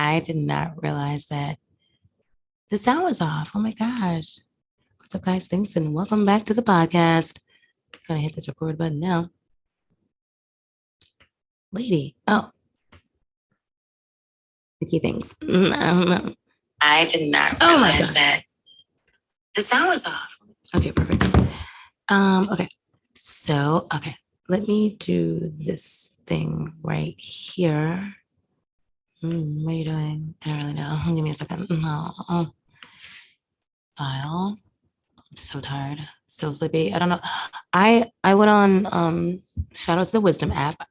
I did not realize that the sound was off. Oh my gosh. What's up, guys? Thanks and welcome back to the podcast. Gonna hit this record button now. Lady. Oh. Key things. I don't know. I did not realize that the sound was off. Okay, perfect. Okay. So, okay. Let me do this thing right here. What are you doing? I don't really know. Give me a second. No. File. I'm so tired. So sleepy. I don't know. I went on shout out to the Wisdom app.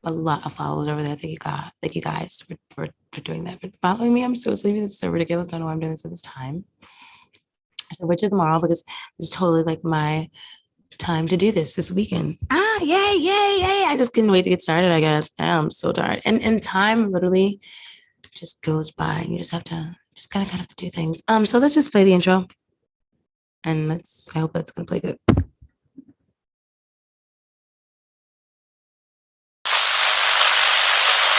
A lot of followers over there. Thank you guys for doing that. For following me. I'm so sleepy. This is so ridiculous. I don't know why I'm doing this at this time. So which is tomorrow because this is totally like my time to do this weekend. Yay. I just couldn't wait to get started, I guess. I'm so tired. And time literally just goes by and you just kind of have to do things. So let's just play the intro. And I hope that's gonna play good.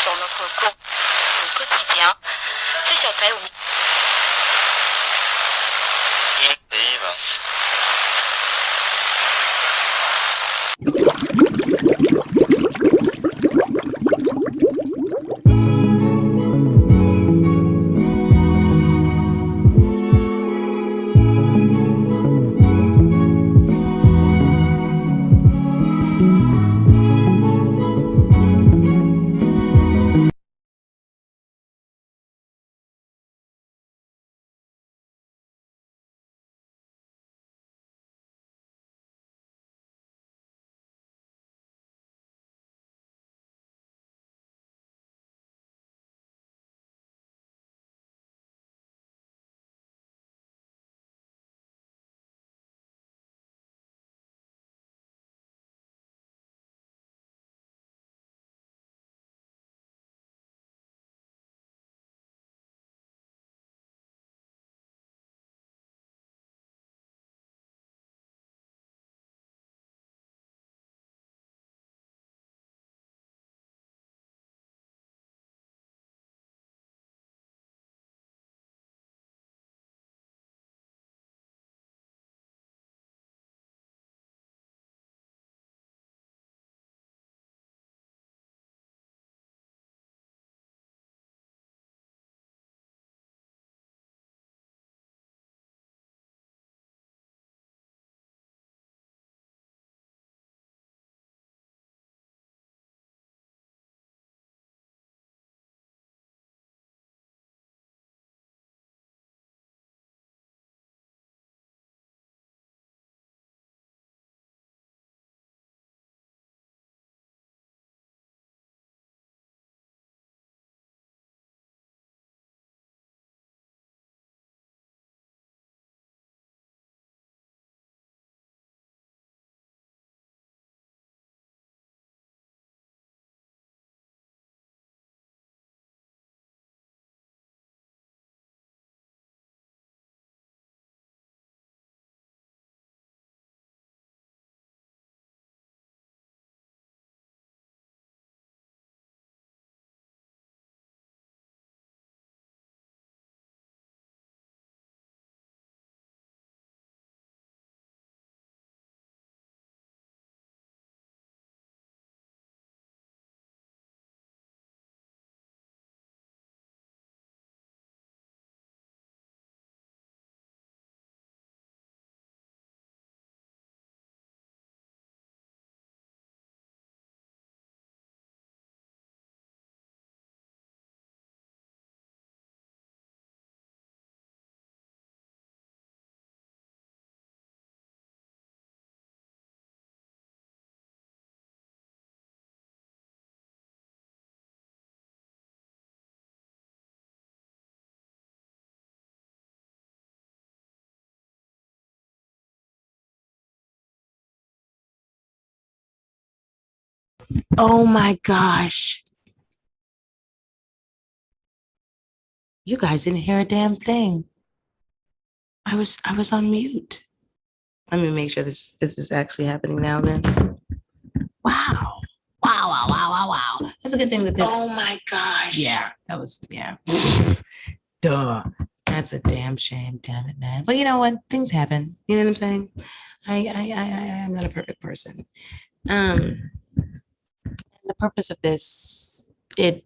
Dans notre quotidien, c'est ça fait. Oh my gosh. You guys didn't hear a damn thing. I was on mute. Let me make sure this is actually happening now then. Wow. Wow. That's a good thing that this. Oh my gosh. Yeah, that was, yeah. Duh. That's a damn shame, damn it, man. But you know what? Things happen. You know what I'm saying? I'm not a perfect person. The purpose of this, I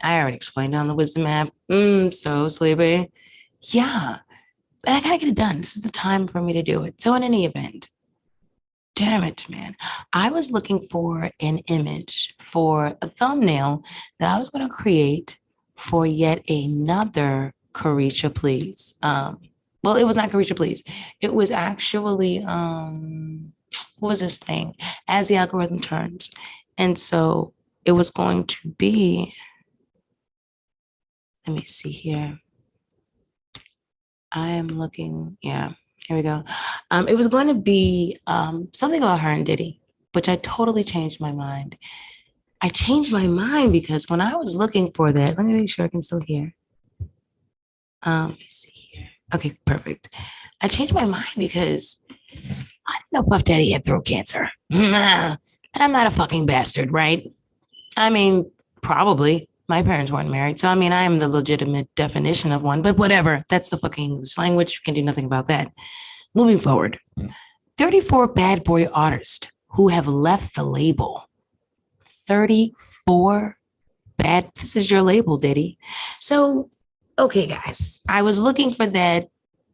already explained it on the wisdom app. So sleepy. Yeah. But I gotta get it done. This is the time for me to do it. So in any event, damn it, man. I was looking for an image for a thumbnail that I was gonna create for yet another Carisha Please. Well, it was not Carisha Please. It was actually what was this thing? As the Algorithm Turns. And so it was going to be, let me see here. I am looking, yeah, here we go. It was going to be something about her and Diddy, which I totally changed my mind. I changed my mind because when I was looking for that, let me make sure I can still hear. Let me see here. Okay, perfect. I changed my mind because I didn't know Puff Daddy had throat cancer. And I'm not a fucking bastard, right? I mean, probably. My parents weren't married. So, I mean, I am the legitimate definition of one, but whatever. That's the fucking English language. You can do nothing about that. Moving forward, 34 bad boy artists who have left the label. 34 bad. This is your label, Diddy. So, okay, guys, I was looking for that.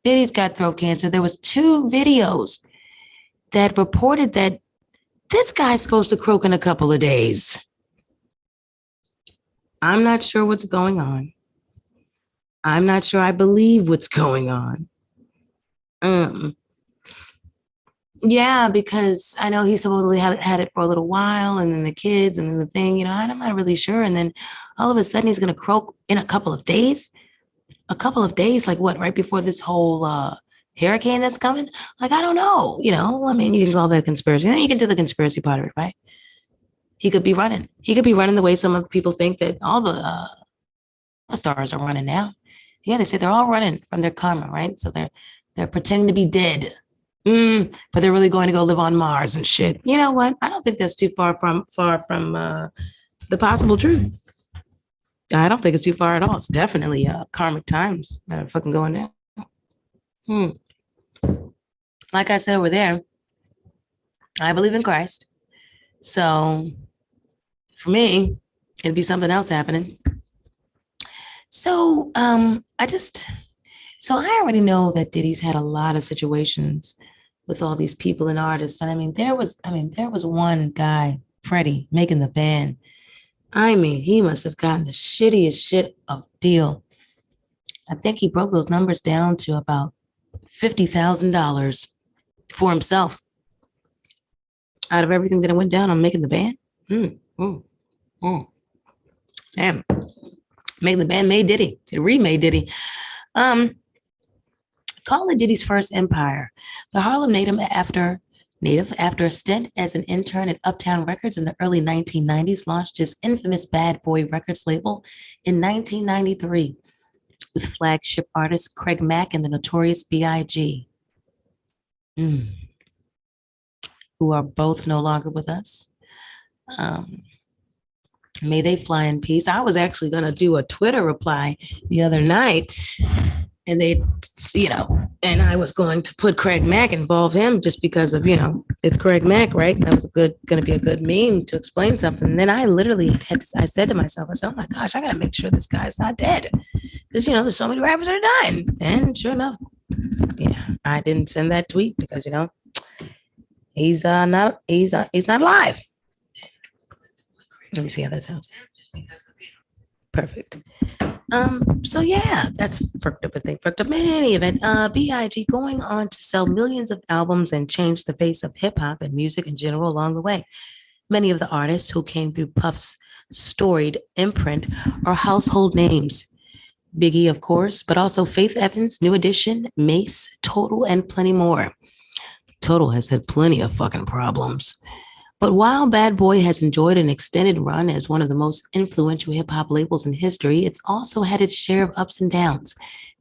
Diddy's got throat cancer. There was 2 videos that reported that this guy's supposed to croak in a couple of days. I'm not sure what's going on. I'm not sure I believe what's going on. Yeah, because I know he supposedly had it for a little while, and then the kids, and then the thing, you know, I'm not really sure. And then all of a sudden he's going to croak in a couple of days. A couple of days, like what, right before this whole hurricane that's coming? Like, I don't know, you know, I mean, you can call that conspiracy. Then you can do the conspiracy part of it, right? He could be running. He could be running the way some of people think that all the stars are running now. Yeah, they say they're all running from their karma, right? So they're pretending to be dead, but they're really going to go live on Mars and shit. You know what? I don't think that's too far from the possible truth. I don't think it's too far at all. It's definitely karmic times that are fucking going down. Like I said over there, I believe in Christ. So for me, it'd be something else happening. So I already know that Diddy's had a lot of situations with all these people and artists. And I mean, there was one guy, Freddie, making the band. I mean, he must have gotten the shittiest shit of deal. I think he broke those numbers down to about $50,000 for himself out of everything that went down on making the band. Damn. Making the band made Diddy. It remade Diddy. Call it Diddy's first empire. The Harlem native after a stint as an intern at Uptown Records in the early 1990s, launched his infamous Bad Boy Records label in 1993 with flagship artists Craig Mack and the Notorious B.I.G., who are both no longer with us. May they fly in peace. I was actually going to do a Twitter reply the other night, and and I was going to put Craig Mack, involve him just because of, it's Craig Mack, right? That was going to be a good meme to explain something. And then I literally I said to myself, oh my gosh, I got to make sure this guy's not dead. Because, there's so many rappers that are dying. And sure enough, I didn't send that tweet because, he's not alive. Let me see how that sounds. Perfect. So yeah, that's fucked up. I think fucked up. In any event, B.I.G. going on to sell millions of albums and change the face of hip hop and music in general along the way. Many of the artists who came through Puff's storied imprint are household names. Biggie, of course, but also Faith Evans, New Edition, Mace, Total, and plenty more. Total has had plenty of fucking problems. But while Bad Boy has enjoyed an extended run as one of the most influential hip-hop labels in history, it's also had its share of ups and downs.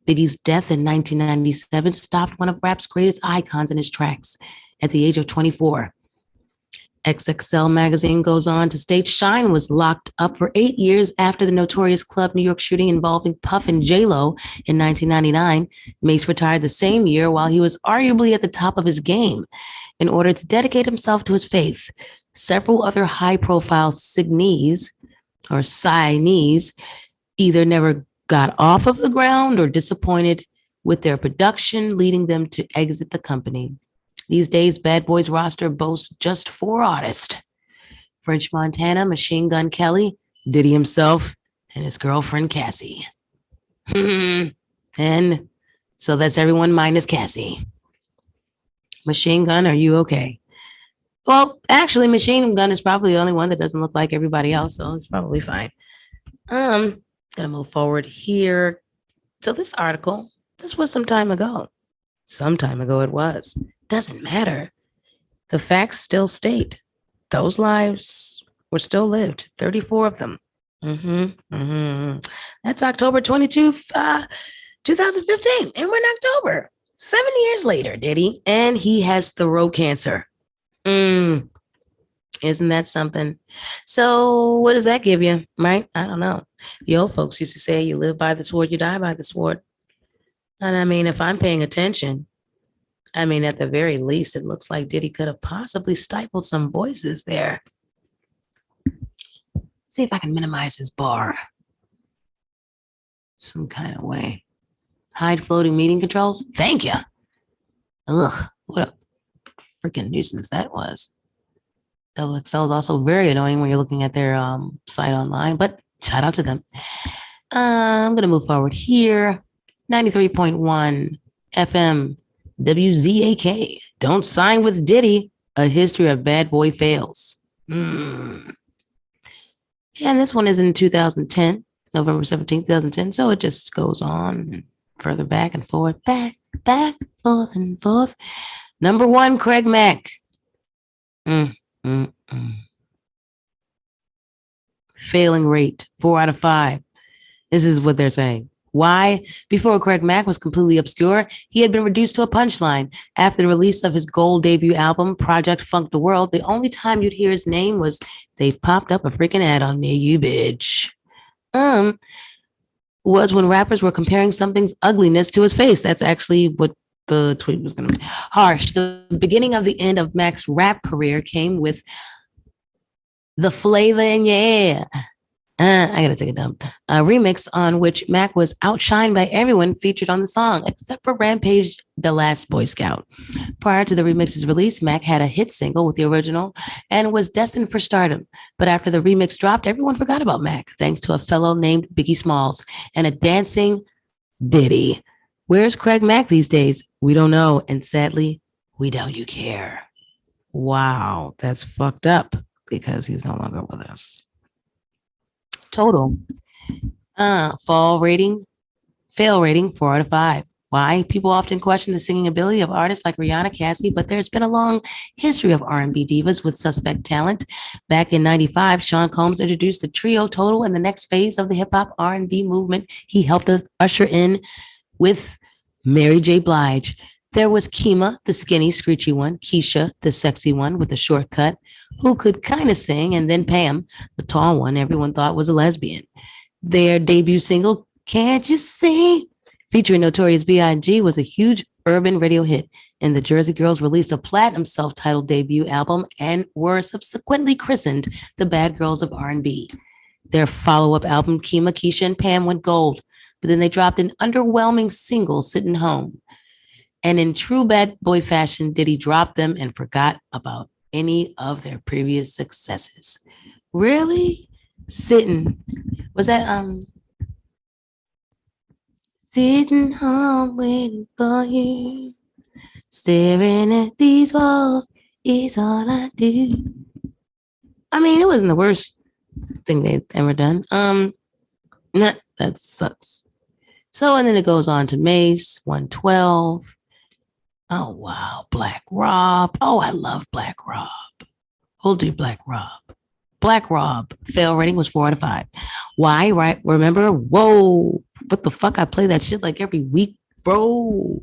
Biggie's death in 1997 stopped one of rap's greatest icons in his tracks at the age of 24. XXL magazine goes on to state Shyne was locked up for 8 years after the notorious Club New York shooting involving Puff and J-Lo in 1999. Mace retired the same year while he was arguably at the top of his game in order to dedicate himself to his faith. Several other high-profile signees or signees either never got off of the ground or disappointed with their production, leading them to exit the company. These days, Bad Boys roster boasts just 4 artists: French Montana, Machine Gun Kelly, Diddy himself, and his girlfriend Cassie. And so that's everyone minus Cassie. Machine Gun, are you okay? Well, actually, Machine Gun is probably the only one that doesn't look like everybody else, so it's probably fine. Gonna move forward here. So this article, this was some time ago. Some time ago it was. Doesn't matter. The facts still state those lives were still lived, 34 of them. That's October 22, 2015, and we're in October. 7 years later, Diddy, and he has throat cancer. Isn't that something? So what does that give you, right? I don't know. The old folks used to say, you live by the sword, you die by the sword. And I mean, if I'm paying attention, I mean, at the very least, it looks like Diddy could have possibly stifled some voices there. See if I can minimize his bar some kind of way. Hide floating meeting controls. Thank you. Ugh, what a freaking nuisance that was. Double XL is also very annoying when you're looking at their site online, but shout out to them. I'm going to move forward here. 93.1 FM. WZAK, don't sign with Diddy, a history of bad boy fails. And this one is in 2010, November 17th, 2010. So it just goes on further back and forth, back, forth and forth. Number 1, Craig Mack. Failing rate, 4 out of 5. This is what they're saying. Why? Before Craig Mack was completely obscure, he had been reduced to a punchline. After the release of his gold debut album, Project Funk the World, the only time you'd hear his name was, they popped up a freaking ad on me, you bitch. Was when rappers were comparing something's ugliness to his face. That's actually what the tweet was going to be. Harsh. The beginning of the end of Mack's rap career came with The Flavor in Your Air. I gotta take a dump. A remix on which Mack was outshined by everyone featured on the song, except for Rampage, The Last Boy Scout. Prior to the remix's release, Mack had a hit single with the original and was destined for stardom. But after the remix dropped, everyone forgot about Mack, thanks to a fellow named Biggie Smalls and a dancing Diddy. Where's Craig Mack these days? We don't know, and sadly, we doubt you care. Wow, that's fucked up because he's no longer with us. Total fail rating 4 out of 5. Why? People often question the singing ability of artists like Rihanna, Cassie, but there's been a long history of R&B divas with suspect talent. Back in 95, Sean Combs introduced the trio Total in the next phase of the hip-hop R&B movement. He helped us usher in with Mary J. Blige. There was Kima, the skinny, screechy one, Keisha, the sexy one with a short cut, who could kind of sing, and then Pam, the tall one everyone thought was a lesbian. Their debut single, Can't You See, featuring Notorious B.I.G., was a huge urban radio hit, and the Jersey Girls released a platinum self-titled debut album and were subsequently christened the Bad Girls of R&B. Their follow-up album, Kima, Keisha, and Pam, went gold, but then they dropped an underwhelming single, Sitting Home. And in true bad boy fashion, Diddy dropped them and forgot about any of their previous successes. Really? Sitting. Was that sitting home waiting for you, staring at these walls is all I do. I mean, it wasn't the worst thing they've ever done. That sucks. So, and then it goes on to Mace 112. Oh, wow. Black Rob. Oh, I love Black Rob. We'll do Black Rob. Black Rob. Fail rating was 4 out of 5. Why? Right? Remember? Whoa. What the fuck? I play that shit like every week, bro.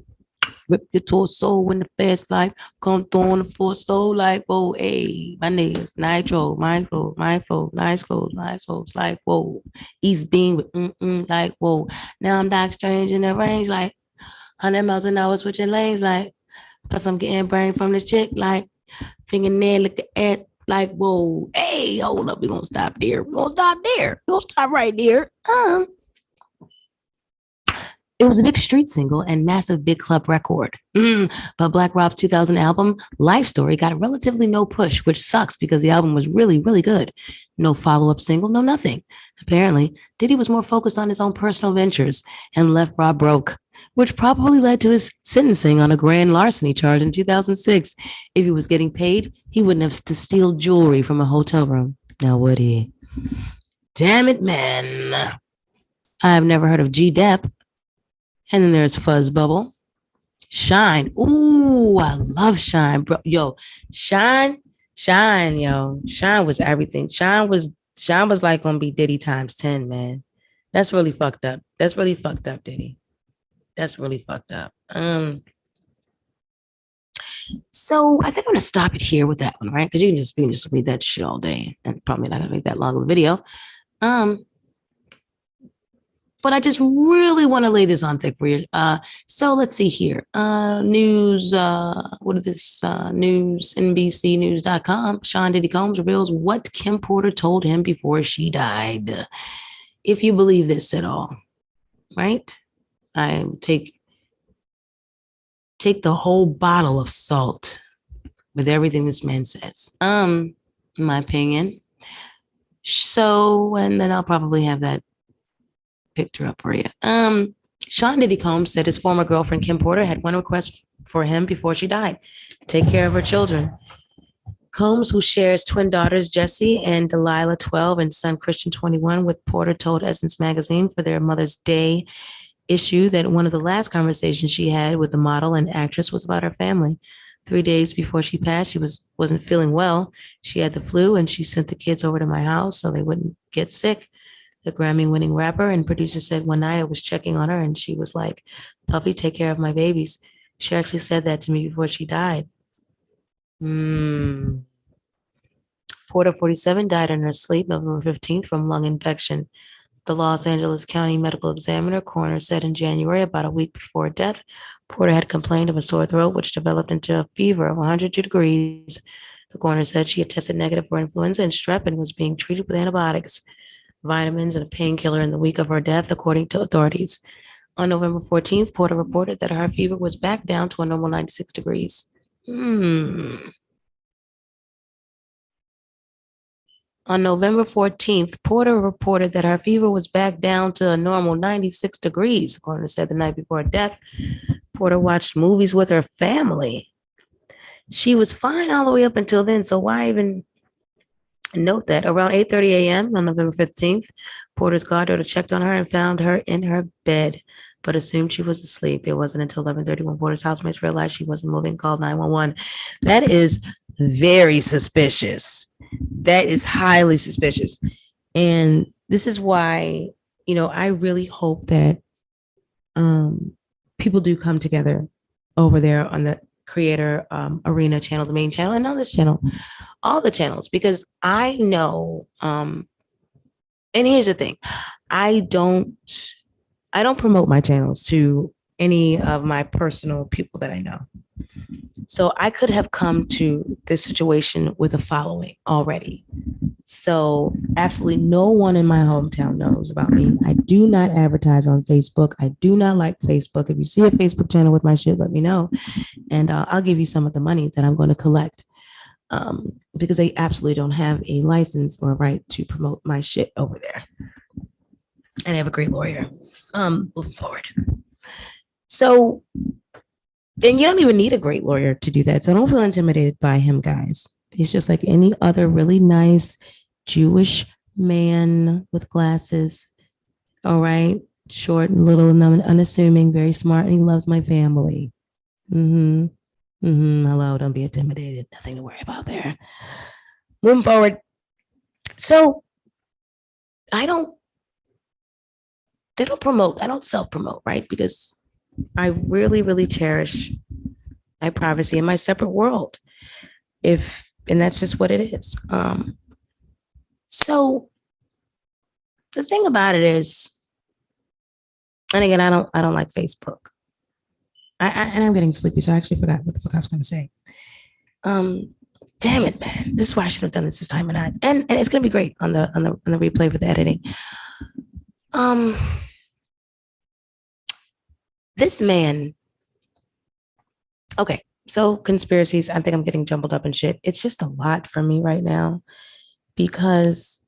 Rip your torso in the fast life. Come through on the full soul like, whoa, hey, my niggas, nitro, micro, my flow, nice clothes, like, whoa. East beam with like, whoa. Now I'm Doc Strange in the range, like 100 miles an hour switching lanes, like, plus I'm getting brain from the chick, like, fingernail, look at ass, like, whoa, hey, hold up, we're gonna stop there. We're gonna stop right there. It was a big street single and massive big club record. But Black Rob's 2000 album, Life Story, got relatively no push, which sucks because the album was really, really good. No follow-up single, no nothing. Apparently, Diddy was more focused on his own personal ventures and left Rob broke, which probably led to his sentencing on a grand larceny charge in 2006. If he was getting paid, he wouldn't have to steal jewelry from a hotel room. Now would he? Damn it, man. I've never heard of G Dep. And then there's Fuzz Bubble. Shyne. Ooh, I love Shyne, bro. Yo, Shyne, yo. Shyne was everything. Shyne was like gonna be Diddy times 10, man. That's really fucked up. Diddy. That's really fucked up. So I think I'm gonna stop it here with that one, right? Because you can just read that shit all day and probably not gonna make that long of a video. But I just really want to lay this on thick for you. So let's see here. News, what is this? News, NBCnews.com. Sean Diddy Combs reveals what Kim Porter told him before she died. If you believe this at all, right? I take the whole bottle of salt with everything this man says. In my opinion. So, and then I'll probably have that picture up for you. Sean Diddy Combs said his former girlfriend Kim Porter had one request for him before she died: take care of her children. Combs, who shares twin daughters Jessie and Delilah 12 and son Christian 21 with Porter, told Essence magazine for their Mother's Day issue that one of the last conversations she had with the model and actress was about her family. 3 days before she passed, she wasn't feeling well. She had the flu and she sent the kids over to my house so they wouldn't get sick. The Grammy-winning rapper and producer said one night I was checking on her and she was like, Puffy, take care of my babies. She actually said that to me before she died. Porter, 47, died in her sleep November 15th from lung infection. The Los Angeles County Medical Examiner coroner said in January, about a week before death, Porter had complained of a sore throat, which developed into a fever of 102 degrees. The coroner said she had tested negative for influenza and strep and was being treated with antibiotics, vitamins, and a painkiller in the week of her death, according to authorities. On November 14th, Porter reported that her fever was back down to a normal 96 degrees. On November 14th, Porter reported that her fever was back down to a normal 96 degrees, the coroner said the night before her death. Porter watched movies with her family. She was fine all the way up until then, so why even note that? Around 8:30 a.m. on November 15th, Porter's goddaughter checked on her and found her in her bed, but assumed she was asleep. It wasn't until 11:30 when Porter's housemates realized she wasn't moving, called 911. That is very suspicious. That is highly suspicious. And this is why, I really hope that people do come together over there on the Creator Arena channel, the main channel, and on this channel, all the channels, because I know, and here's the thing, I don't promote my channels to any of my personal people that I know. So I could have come to this situation with a following already. So absolutely no one in my hometown knows about me. I do not advertise on Facebook. I do not like Facebook. If you see a Facebook channel with my shit, let me know. And I'll give you some of the money that I'm going to collect, because they absolutely don't have a license or right to promote my shit over there. And I have a great lawyer moving forward. So, and you don't even need a great lawyer to do that. So don't feel intimidated by him, guys. He's just like any other really nice Jewish man with glasses. All right. Short and little and unassuming, very smart. And he loves my family. Hello. Don't be intimidated. Nothing to worry about there. Moving forward. So they don't promote. I don't self-promote, right? Because I really, really cherish my privacy in my separate world. And that's just what it is. So the thing about it is, and again, I don't like Facebook. And I'm getting sleepy, so I actually forgot what the fuck I was going to say. Damn it, man! This is why I should have done this time, and it's going to be great on the replay with the editing. This man. Okay, so conspiracies. I think I'm getting jumbled up and shit. It's just a lot for me right now because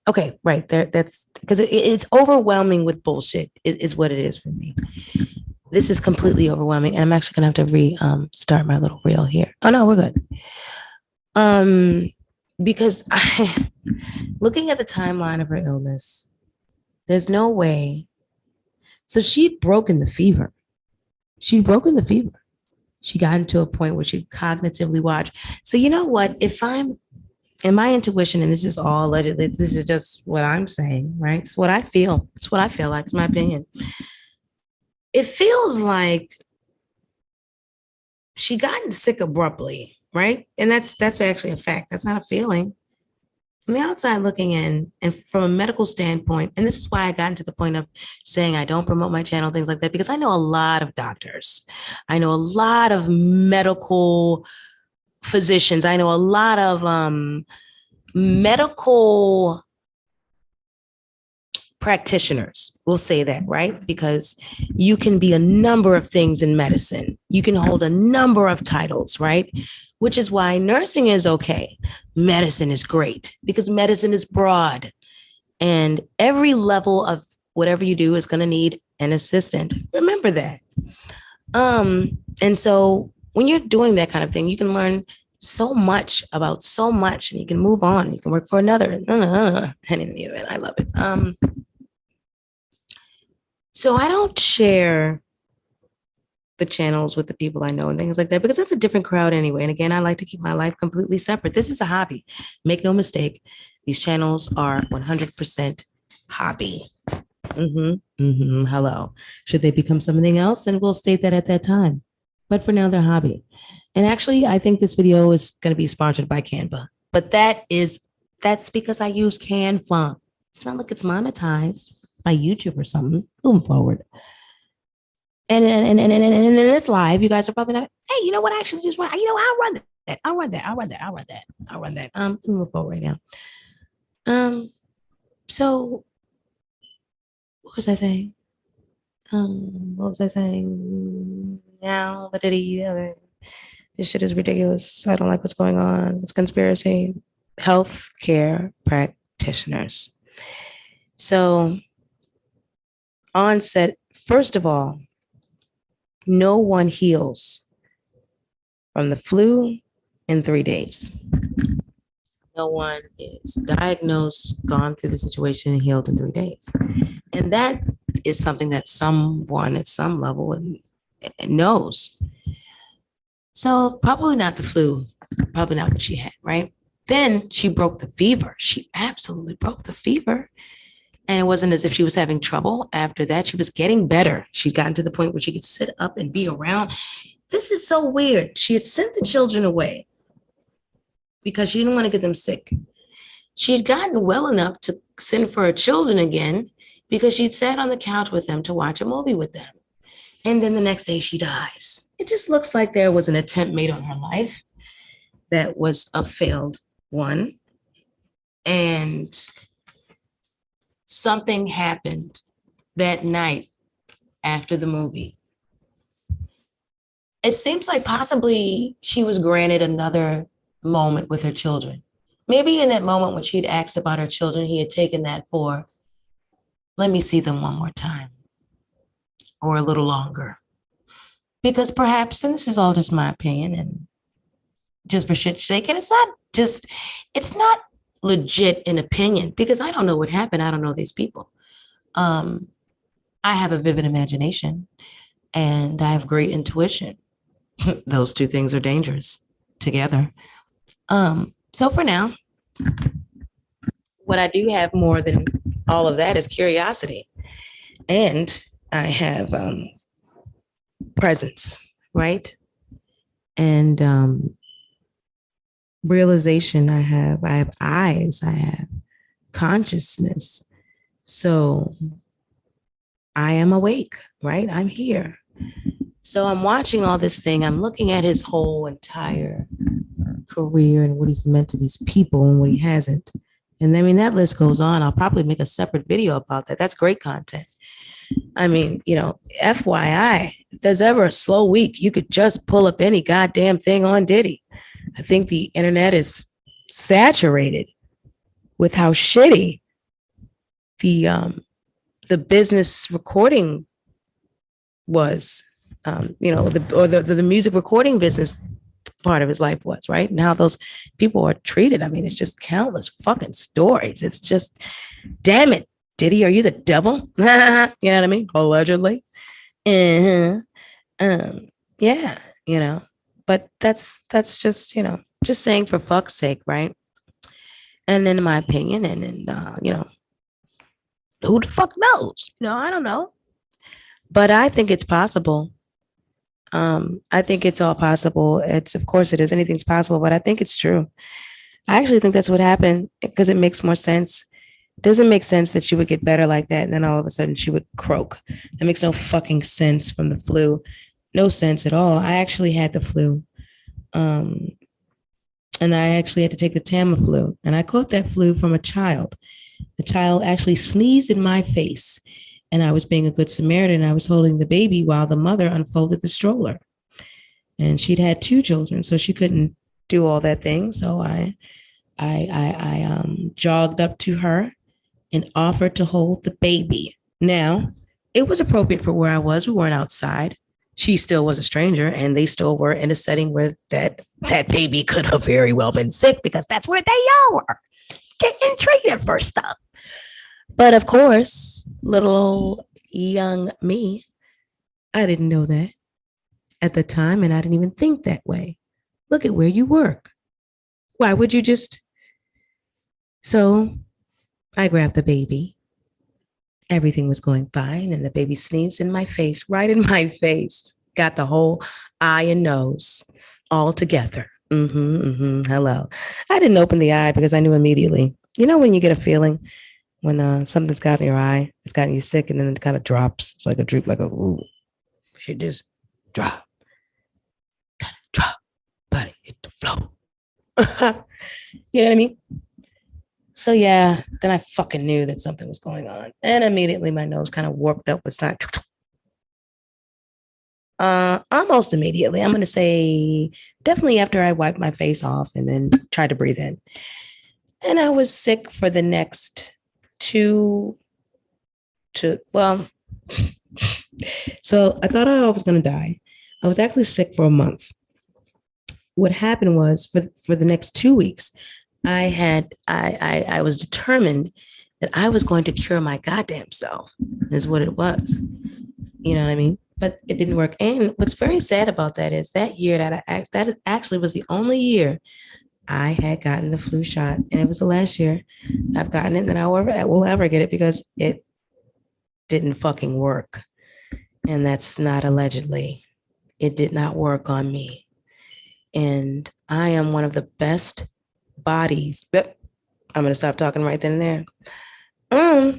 right there. That's because it's overwhelming with bullshit. Is what it is for me. This is completely overwhelming, and I'm actually gonna have to start my little reel here. Oh no, we're good. Because looking at the timeline of her illness, there's no way. So she'd broken the fever. She got into a point where she cognitively watched. So you know what? If I'm in my intuition, and this is all allegedly, this is just what I'm saying, right? It's what I feel. It's what I feel like. It's my opinion. It feels like she gotten sick abruptly, right? And that's actually a fact. That's not a feeling. From the outside looking in, and from a medical standpoint, and this is why I got into the point of saying I don't promote my channel, things like that, because I know a lot of doctors. I know a lot of medical physicians. I know a lot of medical practitioners, we'll say that, right? Because you can be a number of things in medicine. You can hold a number of titles, right? Which is why nursing is okay. Medicine is great because medicine is broad. And every level of whatever you do is going to need an assistant. Remember that. And so when you're doing that kind of thing, you can learn so much about so much and you can move on. You can work for another. And in the event, I love it. So I don't share the channels with the people I know and things like that because that's a different crowd anyway. And again, I like to keep my life completely separate. This is a hobby. Make no mistake. These channels are 100% hobby. Hello. Should they become something else? Then we'll state that at that time. But for now, they're hobby. And actually, I think this video is going to be sponsored by CANVA. But that's because I use CANVA. It's not like it's monetized by YouTube or something. Moving forward. And in this live, you guys are probably like, hey, you know what? I actually just want, I'll run that. I'll run that. Let's move forward right now. So what was I saying? Now the Diddy, this shit is ridiculous. I don't like what's going on. It's conspiracy. Healthcare practitioners. So on set, first of all, no one heals from the flu in 3 days. No one is diagnosed, gone through the situation, and healed in 3 days. And that is something that someone at some level knows. So probably not the flu, probably not what she had, right? Then she broke the fever. She absolutely broke the fever. And it wasn't as if she was having trouble. After that, she was getting better. She'd gotten to the point where she could sit up and be around. This is so weird. She had sent the children away because she didn't want to get them sick. She had gotten well enough to send for her children again because she'd sat on the couch with them to watch a movie with them. And then the next day she dies. It just looks like there was an attempt made on her life that was a failed one. And something happened that night after the movie. It seems like possibly she was granted another moment with her children. Maybe in that moment when she'd asked about her children, he had taken that for, let me see them one more time or a little longer. Because perhaps, and this is all just my opinion and just for shit's sake, and it's not legit an opinion because I don't know what happened. I don't know these people. I have a vivid imagination and I have great intuition. Those two things are dangerous together. So for now, what I do have more than all of that is curiosity. And I have presence, right? And realization. I have eyes, I have consciousness. So I am awake, right? I'm here. So I'm watching all this thing. I'm looking at his whole entire career and what he's meant to these people and what he hasn't. And I mean, that list goes on. I'll probably make a separate video about that. That's great content. I mean, you know, FYI, if there's ever a slow week, you could just pull up any goddamn thing on Diddy. I think the internet is saturated with how shitty the business recording was, you know, the music recording business part of his life was, right? And how those people are treated. I mean, it's just countless fucking stories. It's just, damn it, Diddy, are you the devil? You know what I mean? Allegedly. Yeah, you know, but that's just, you know, just saying for fuck's sake, right? And in my opinion, you know, who the fuck knows? You know, I don't know. But I think it's possible. I think it's all possible. It's, of course it is. Anything's possible, but I think it's true. I actually think that's what happened because it makes more sense. It doesn't make sense that she would get better like that and then all of a sudden she would croak. That makes no fucking sense from the flu. No sense at all. I actually had the flu. And I actually had to take the Tamiflu. And I caught that flu from a child. The child actually sneezed in my face. And I was being a good Samaritan. I was holding the baby while the mother unfolded the stroller. And she'd had 2 children, so she couldn't do all that thing. So I jogged up to her and offered to hold the baby. Now, it was appropriate for where I was. We weren't outside. She still was a stranger, and they still were in a setting where that baby could have very well been sick because that's where they all were, getting treated for stuff. But of course, little young me, I didn't know that at the time, and I didn't even think that way. Look at where you work. Why would you just? So I grabbed the baby. Everything was going fine, and the baby sneezed in my face, right in my face. Got the whole eye and nose all together. Hello. I didn't open the eye because I knew immediately. You know when you get a feeling when something's got in your eye, it's gotten you sick, and then it kind of drops. It's like a droop, like a ooh. Should just drop. Drop. Buddy, hit the floor. You know what I mean? So yeah, then I fucking knew that something was going on. And immediately my nose kind of warped up with snot. Almost immediately. I'm going to say definitely after I wiped my face off and then tried to breathe in. And I was sick for the next so I thought I was going to die. I was actually sick for a month. What happened was for the next 2 weeks, I was determined that I was going to cure my goddamn self, is what it was. You know what I mean? But it didn't work. And what's very sad about that is that year that actually was the only year I had gotten the flu shot. And it was the last year I've gotten it, and I will ever get it because it didn't fucking work. And that's not allegedly. It did not work on me. And I am one of the best bodies. But I'm going to stop talking right then and there.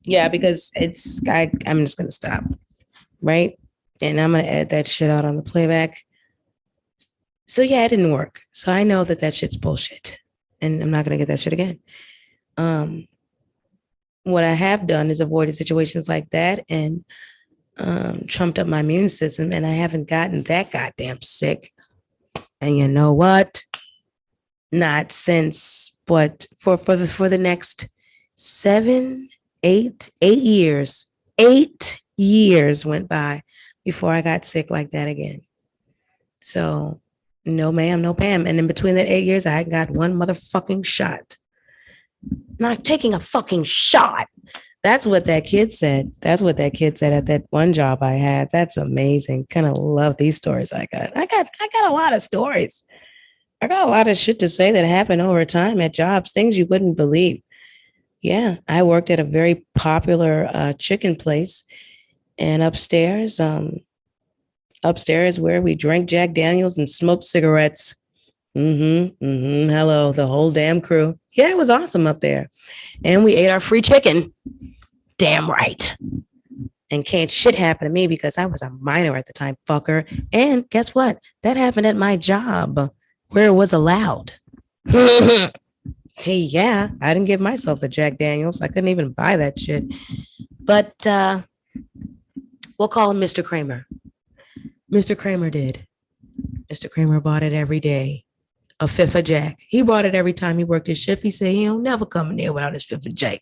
Yeah, because I'm just going to stop. Right. And I'm going to edit that shit out on the playback. So yeah, it didn't work. So I know that shit's bullshit, and I'm not going to get that shit again. What I have done is avoided situations like that and trumped up my immune system, and I haven't gotten that goddamn sick. And you know what? Not since what for the next 8 years. 8 years went by before I got sick like that again. So no ma'am, no Pam. And in between that 8 years, I got one motherfucking shot. Not taking a fucking shot. That's what that kid said. That's what that kid said at that one job I had. That's amazing. Kind of love these stories I got. I got a lot of stories. I got a lot of shit to say that happened over time at jobs, things you wouldn't believe. Yeah, I worked at a very popular chicken place, and upstairs, upstairs where we drank Jack Daniels and smoked cigarettes. Hello, the whole damn crew. Yeah, it was awesome up there. And we ate our free chicken. Damn right. And can't shit happen to me because I was a minor at the time, fucker. And guess what? That happened at my job where it was allowed. See, yeah, I didn't give myself the Jack Daniels. I couldn't even buy that shit. But we'll call him Mr. Kramer. Mr. Kramer did. Mr. Kramer bought it every day. A fifth of Jack. He bought it every time he worked his shift. He said he'll never come in there without his fifth of Jack.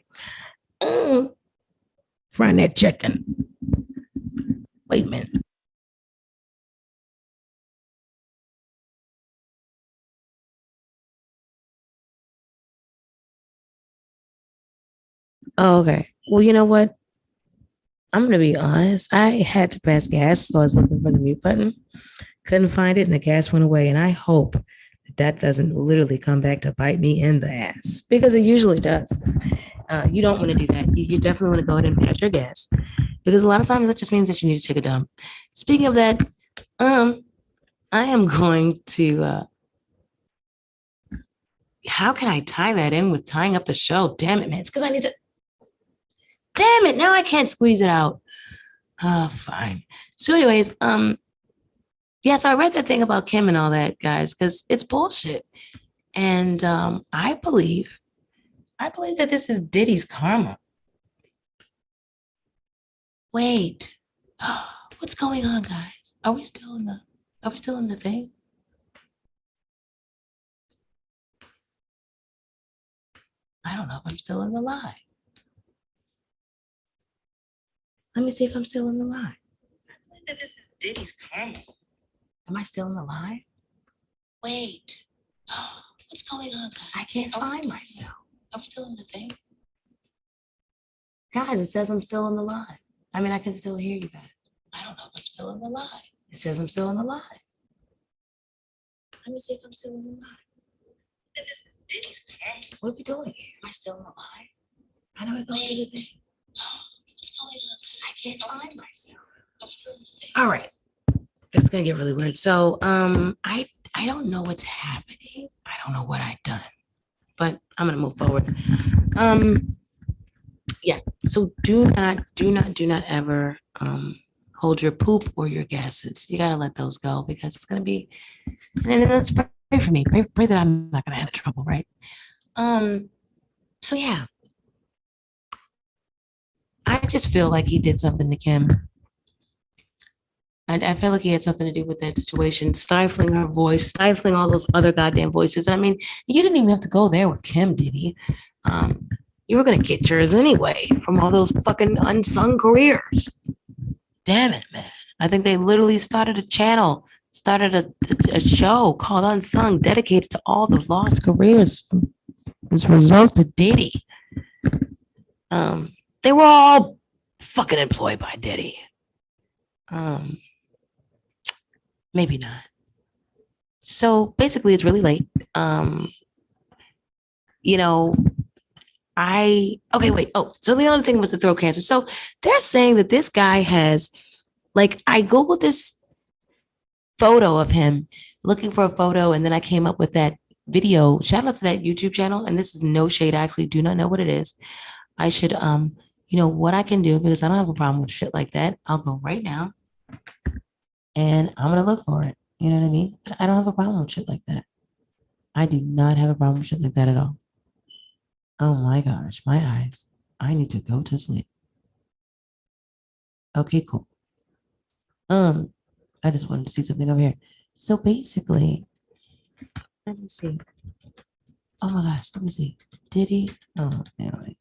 Frying that chicken. Wait a minute. Oh, okay. Well, you know what? I'm going to be honest. I had to pass gas, so I was looking for the mute button. Couldn't find it, and the gas went away. And I hope that doesn't literally come back to bite me in the ass, because it usually does. You don't want to do that. You definitely want to go ahead and pass your gas, because a lot of times that just means that you need to take a dump. Speaking of that, I am going to. How can I tie that in with tying up the show? Damn it, man! It's because I need to. Damn it! Now I can't squeeze it out. Oh, fine. So, anyways, yeah. So I read that thing about Kim and all that, guys, because it's bullshit, and I believe that this is Diddy's karma. Wait, what's going on, guys? Are we still in the thing? I don't know if I'm still in the live. Let me see if I'm still in the live. I believe that this is Diddy's karma. Am I still in the live? Wait, what's going on, guys? I can't find myself. Are we still in the thing? Guys, it says I'm still in the live. I mean, I can still hear you guys. I don't know if I'm still in the live. It says I'm still in the live. Let me see if I'm still in the live. This is Diddy's karma. What are we doing here? Am I still in the live? How do I go to the thing? What's going on? I can't find myself. I'm still in the thing. All right. That's gonna get really weird. So I don't know what's happening. I don't know what I've done, but I'm gonna move forward. Yeah. So do not ever hold your poop or your gases. You gotta let those go, because it's gonna be. And then let's pray for me. Pray that I'm not gonna have trouble, right? So yeah, I just feel like he did something to Kim. I feel like he had something to do with that situation, stifling her voice, stifling all those other goddamn voices. I mean, you didn't even have to go there with Kim, did he? You were gonna get yours anyway from all those fucking unsung careers. Damn it, man. I think they literally started a show called Unsung, dedicated to all the lost careers as a result of Diddy. They were all fucking employed by Diddy. Maybe not. So basically, it's really late. You know, okay, wait. Oh, so the other thing was the throat cancer. So they're saying that this guy has, like, I Googled this photo of him, looking for a photo, and then I came up with that video. Shout out to that YouTube channel. And this is no shade. I actually do not know what it is. I should, what I can do, because I don't have a problem with shit like that. I'll go right now and I'm gonna look for it. You know what I mean? I don't have a problem with shit like that. I do not have a problem with shit like that at all. Oh my gosh, my eyes. I need to go to sleep. Okay, cool. I just wanted to see something over here. So basically, let me see. Oh my gosh, let me see. Diddy. Oh, anyway.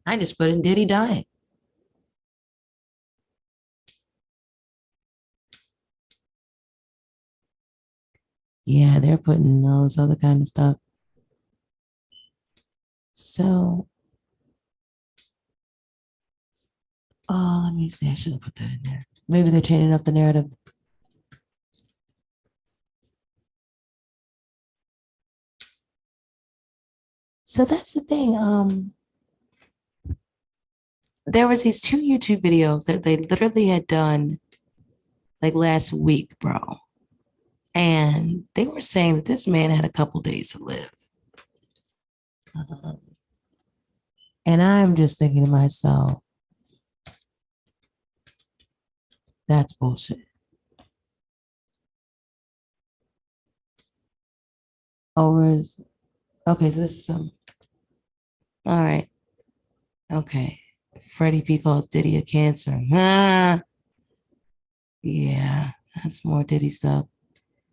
I just put in Diddy dying. Yeah, they're putting all this other kind of stuff. So, let me see. I should have put that in there. Maybe they're changing up the narrative. So that's the thing. there was these 2 YouTube videos that they literally had done like last week, bro. And they were saying that this man had a couple days to live. And I'm just thinking to myself, that's bullshit. Okay, so this is some. All right. Okay. Freddie P calls Diddy a cancer. Ah. Yeah, that's more Diddy stuff.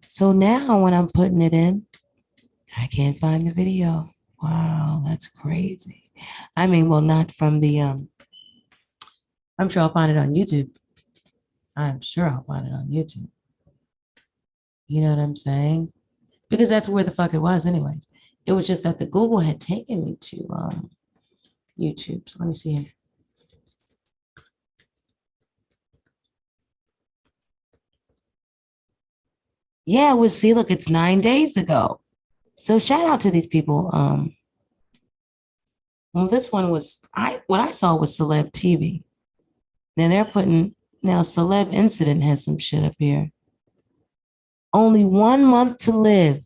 So now when I'm putting it in, I can't find the video. Wow, that's crazy. I mean, well, not from the I'm sure I'll find it on YouTube. I'm sure I'll find it on YouTube. You know what I'm saying? Because that's where the fuck it was anyways. It was just that the Google had taken me to YouTube. So let me see here. Yeah, it was, see, look, it's 9 days ago. So shout out to these people. Well, this one was what I saw was Celeb TV. Now they're putting now Celeb Incident has some shit up here. Only 1 month to live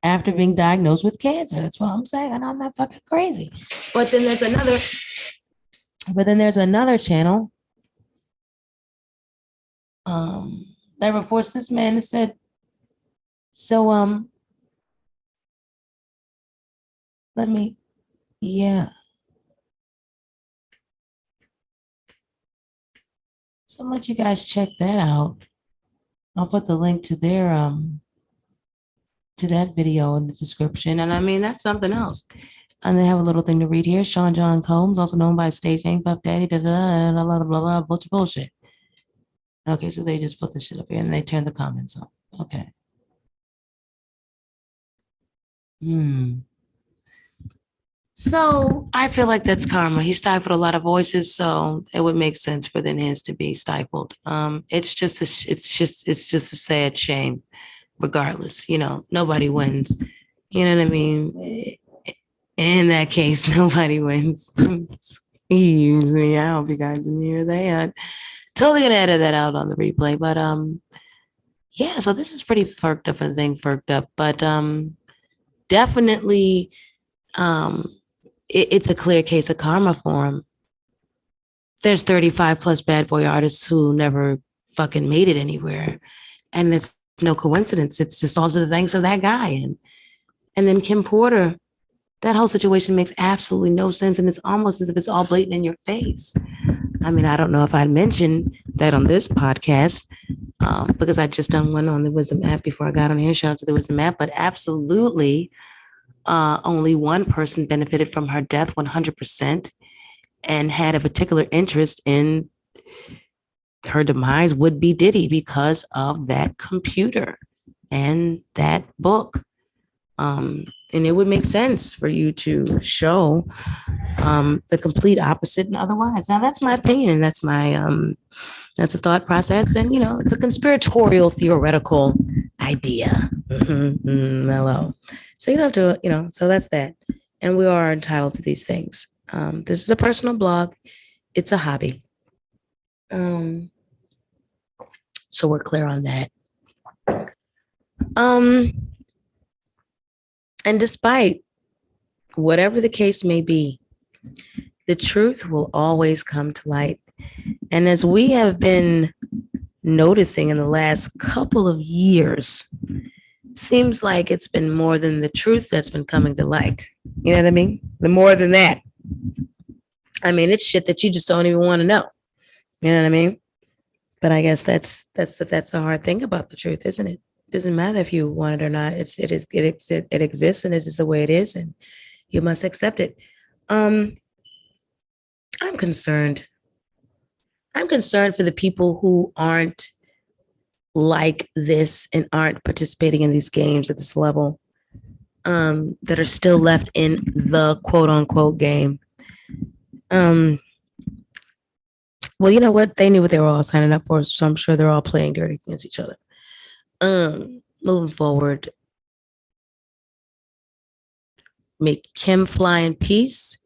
after being diagnosed with cancer. That's what I'm saying. I know I'm not fucking crazy. But then there's another channel that reports this man that said, so yeah. So I'll let you guys check that out. I'll put the link to their to that video in the description. And I mean, that's something else. And they have a little thing to read here. Sean John Combs, also known by stage name Puff Daddy, blah, blah, blah, bunch of bullshit. Okay, so they just put the shit up here and they turn the comments on. Okay. So I feel like that's karma. He stifled a lot of voices, so it would make sense for then his to be stifled. It's just a sad shame. Regardless, you know, nobody wins. You know what I mean? In that case, nobody wins. Usually, I hope you guys can hear that. Totally gonna edit that out on the replay, but yeah. So this is pretty fucked up but definitely, it's a clear case of karma for him. There's 35 plus bad boy artists who never fucking made it anywhere, and it's no coincidence. It's just all to the thanks of that guy, and then Kim Porter. That whole situation makes absolutely no sense, and it's almost as if it's all blatant in your face. I mean, I don't know if I'd mentioned that on this podcast because I just done one on the Wisdom app before I got on here. Shout out to the Wisdom app, but absolutely, only one person benefited from her death 100% and had a particular interest in her demise would be Diddy because of that computer and that book. And it would make sense for you to show the complete opposite and otherwise. Now that's my opinion, and that's a thought process, and you know, it's a conspiratorial theoretical idea. Mellow. So you don't have to, you know, so that's that. And we are entitled to these things. This is a personal blog. It's a hobby. So we're clear on that. And despite whatever the case may be, the truth will always come to light. And as we have been noticing in the last couple of years, seems like it's been more than the truth that's been coming to light. You know what I mean? The more than that. I mean, it's shit that you just don't even want to know. You know what I mean? But I guess that's the hard thing about the truth, isn't it? It doesn't matter if you want it or not. It exists, and it is the way it is, and you must accept it. I'm concerned. I'm concerned for the people who aren't like this and aren't participating in these games at this level, that are still left in the quote unquote game. Well, you know what? They knew what they were all signing up for, so I'm sure they're all playing dirty against each other. Moving forward, make Kim fly in peace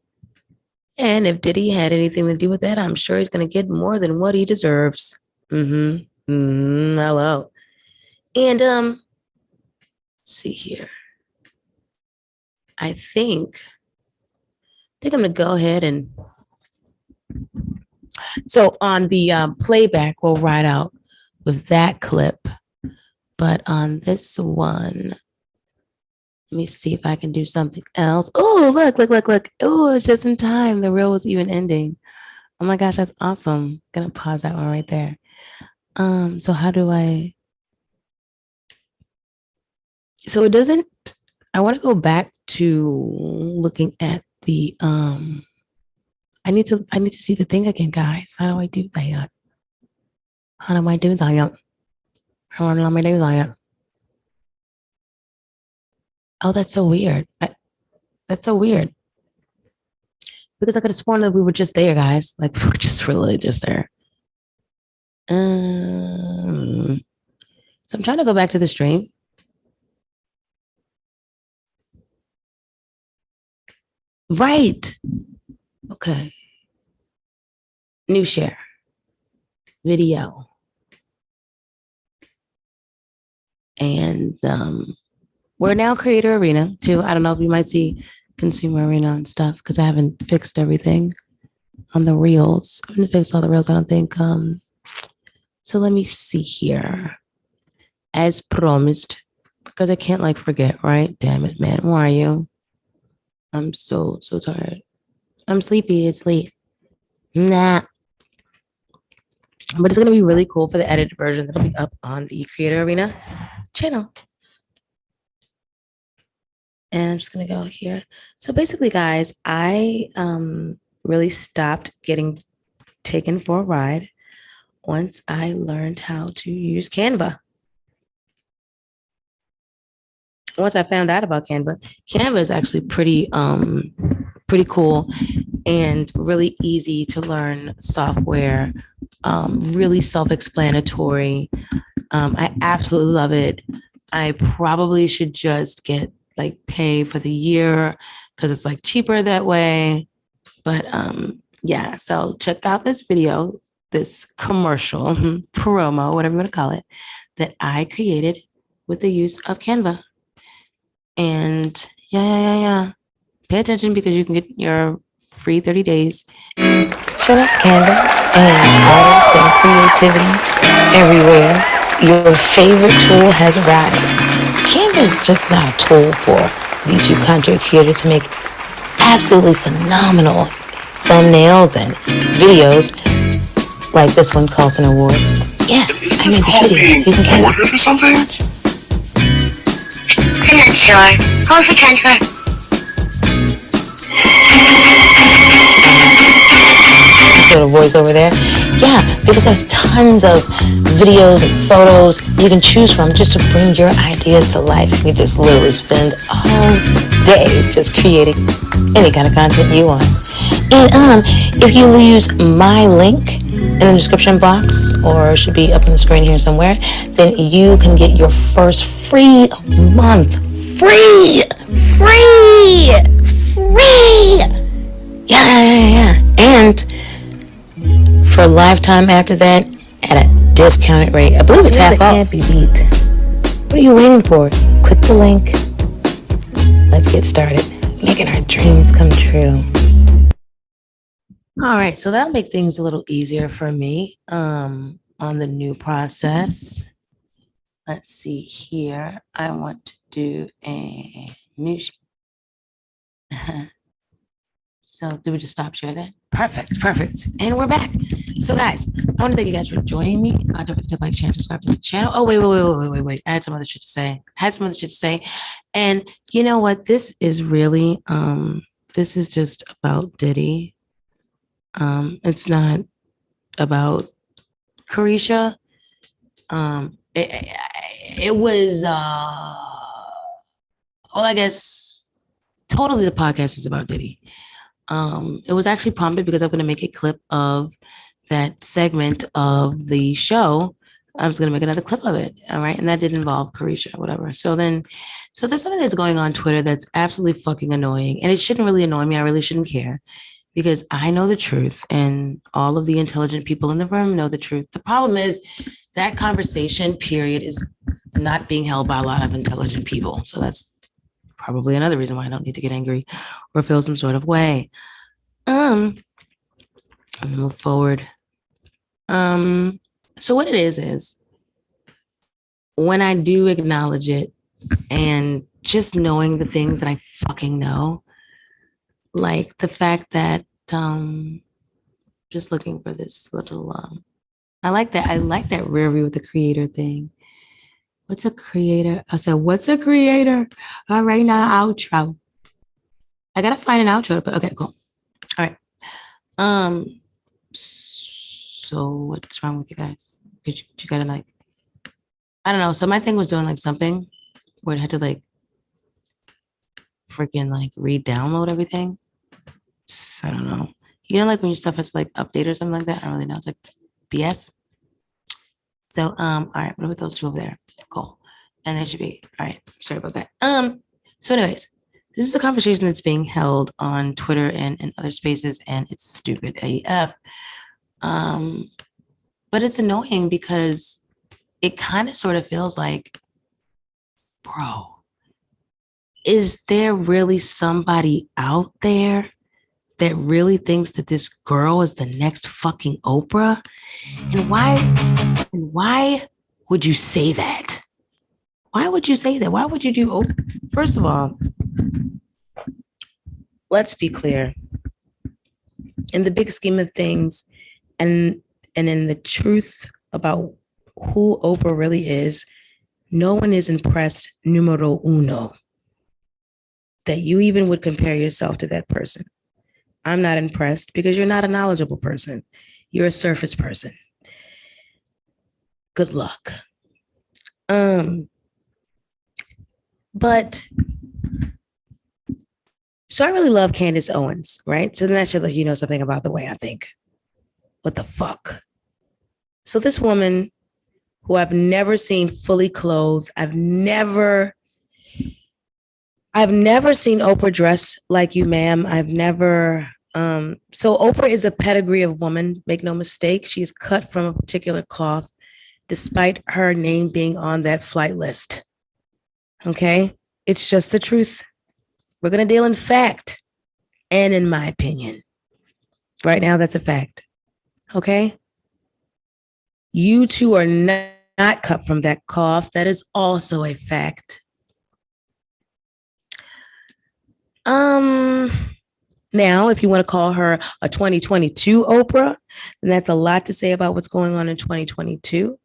And if Diddy had anything to do with that, I'm sure he's going to get more than what he deserves. Hello. And let's see here. I think I'm going to go ahead and so on the playback, we'll ride out with that clip. But on this one, let me see if I can do something else. Oh, look. Oh, it's just in time. The reel was even ending. Oh my gosh, that's awesome. Gonna pause that one right there. So how do I? So it doesn't, I want to go back to looking at the, I need to see the thing again, guys. How do I do that? How do I do that? How do I do that? Oh, that's so weird. That's so weird. Because I could have sworn that we were just there, guys. Like we were just really just there. So I'm trying to go back to the stream. Right. Okay. New share. Video. And we're now Creator Arena too. I don't know if you might see Consumer Arena and stuff because I haven't fixed everything on the reels. I haven't fixed all the reels, I don't think. So let me see here. As promised, because I can't like forget, right? Damn it, man. Where are you? I'm so tired. I'm sleepy. It's late. Nah. But it's going to be really cool for the edited version that'll be up on the Creator Arena channel. And I'm just going to go here. So basically, guys, I really stopped getting taken for a ride once I learned how to use Canva. Once I found out about Canva, Canva is actually pretty cool and really easy to learn software, really self-explanatory. I absolutely love it. I probably should just get like pay for the year because it's like cheaper that way. But yeah, so check out this video, this commercial, promo, whatever you want to call it, that I created with the use of Canva. And yeah. Pay attention because you can get your free 30 days. Shout out to Canva and artists and creativity everywhere. Your favorite tool has arrived. Canva is just not a tool for YouTube content creators to make absolutely phenomenal thumbnails and videos like this one, Carlson Awards. Yeah, I made this video using Canva. Ordered or something? I'm not sure. Call for transfer. Little voice over there. Yeah, because there's tons of videos and photos you can choose from just to bring your ideas to life. You can just literally spend all day just creating any kind of content you want. And if you use my link in the description box, or it should be up on the screen here somewhere, then you can get your first free month. Free! Yeah. And for a lifetime after that at a discounted rate. I believe it's half off. Can't be beat. What are you waiting for? Click the link. Let's get started. Making our dreams come true. All right, so that'll make things a little easier for me on the new process. Let's see here. I want to do a new So do we just stop share that? Perfect. And we're back. So guys, I want to thank you guys for joining me. Don't forget to like, share, subscribe to the channel. Oh, wait. I had some other shit to say. And you know what? This is really, this is just about Diddy. It's not about Carisha. It was, I guess totally the podcast is about Diddy. It was actually prompted because I'm going to make a clip of that segment of the show. I was going to make another clip of it. All right. And that did involve Carisha or whatever. So there's something that's going on Twitter that's absolutely fucking annoying. And it shouldn't really annoy me. I really shouldn't care. because I know the truth and all of the intelligent people in the room know the truth. The problem is that conversation period is not being held by a lot of intelligent people. So that's probably another reason why I don't need to get angry or feel some sort of way. I'm gonna move forward. So what it is when I do acknowledge it and just knowing the things that I fucking know, like the fact that just looking for this little I like that rear view with the creator thing. What's a creator? I said, what's a creator? All right, now outro. I gotta find an outro, but okay, cool. All right. So what's wrong with you guys? You gotta like, I don't know. So my thing was doing like something where it had to like freaking like re-download everything. So I don't know. You know, like when your stuff has to like update or something like that. I don't really know. It's like BS. So all right, what about those two over there? Cool. And they should be all right. Sorry about that. So anyways, this is a conversation that's being held on Twitter and other spaces, and it's stupid AF. But it's annoying because it kind of sort of feels like, bro, is there really somebody out there that really thinks that this girl is the next fucking Oprah? And why would you say that? Why would you say that? Why would you do Oprah? First of all, let's be clear. In the big scheme of things, and in the truth about who Oprah really is, no one is impressed, numero uno, that you even would compare yourself to that person. I'm not impressed because you're not a knowledgeable person. You're a surface person. Good luck. But so I really love Candace Owens, right? So then that should let you know something about the way I think. What the fuck? So this woman who I've never seen fully clothed, I've never seen Oprah dress like you, ma'am. I've never, so Oprah is a pedigree of woman, make no mistake. She is cut from a particular cloth, despite her name being on that flight list. Okay? It's just the truth. We're going to deal in fact and in my opinion. Right now, that's a fact. Okay? You two are not cut from that cloth. That is also a fact. Now, if you want to call her a 2022 Oprah, then that's a lot to say about what's going on in 2022.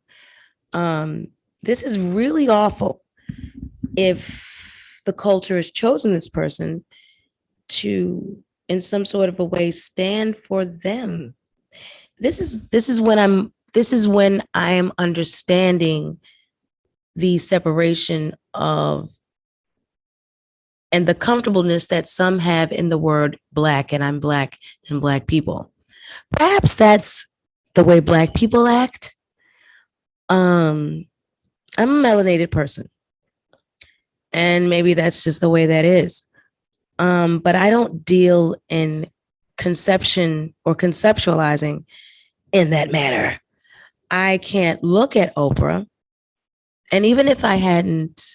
This is really awful if the culture has chosen this person to, in some sort of a way, stand for them. This is when I am understanding the separation of and the comfortableness that some have in the word Black, and I'm Black and Black people. Perhaps that's the way Black people act. I'm a melanated person, and maybe that's just the way that is. But I don't deal in conception or conceptualizing in that manner. I can't look at Oprah, and even if I hadn't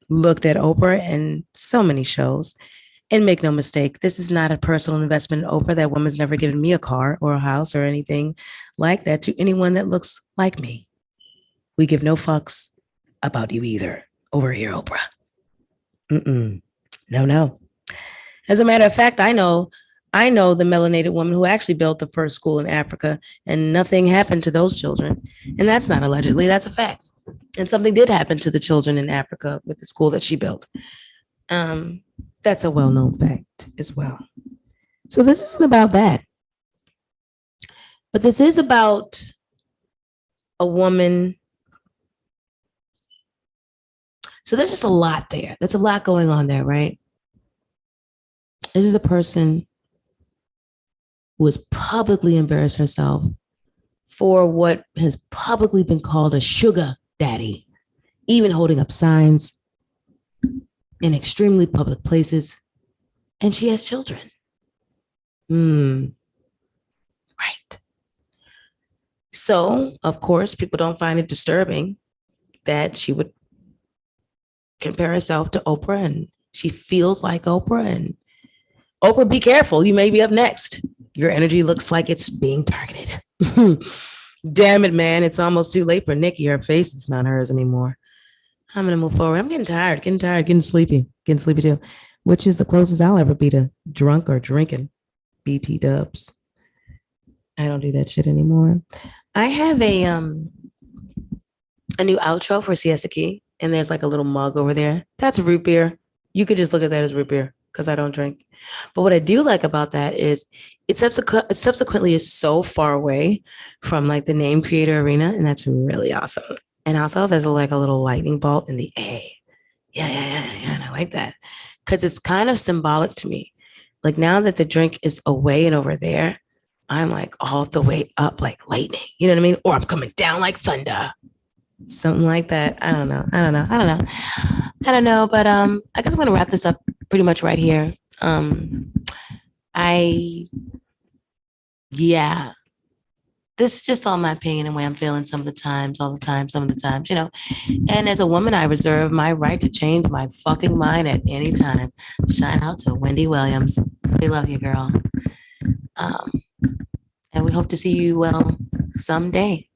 looked at Oprah and so many shows, and make no mistake, this is not a personal investment in Oprah. That woman's never given me a car or a house or anything like that to anyone that looks like me. We give no fucks about you either over here, Oprah. No. As a matter of fact, I know the melanated woman who actually built the first school in Africa, and nothing happened to those children. And that's not allegedly, that's a fact. And something did happen to the children in Africa with the school that she built. That's a well-known fact as well. So this isn't about that. But this is about a woman. So there's just a lot there. There's a lot going on there, right? This is a person who has publicly embarrassed herself for what has publicly been called a sugar daddy, even holding up signs in extremely public places. And she has children. Right. So, of course, people don't find it disturbing that she would compare herself to Oprah and she feels like Oprah. And Oprah, be careful. You may be up next. Your energy looks like it's being targeted. Damn it, man. It's almost too late for Nikki. Her face is not hers anymore. I'm going to move forward. I'm getting tired, getting sleepy too, which is the closest I'll ever be to drunk or drinking. BT dubs. I don't do that shit anymore. I have a new outro for Siesta Key, and there's like a little mug over there. That's root beer. You could just look at that as root beer because I don't drink. But what I do like about that is it subsequently is so far away from like the name creator arena, and that's really awesome. And also there's like a little lightning bolt in the A. Yeah. And I like that because it's kind of symbolic to me. Like now that the drink is away and over there, I'm like all the way up like lightning. You know what I mean? Or I'm coming down like thunder. Something like that. I don't know. But I guess I'm gonna wrap this up pretty much right here. This is just all my opinion and way I'm feeling some of the times, you know. And as a woman, I reserve my right to change my fucking mind at any time. Shout out to Wendy Williams. We love you, girl. And we hope to see you someday.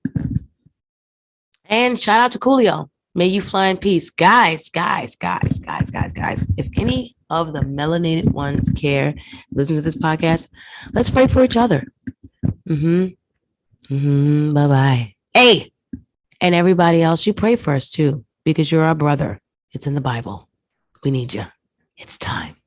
And shout out to Coolio. May you fly in peace. Guys. If any of the melanated ones care, listen to this podcast, let's pray for each other. Bye-bye. Hey, and everybody else, you pray for us too, because you're our brother. It's in the Bible. We need you. It's time.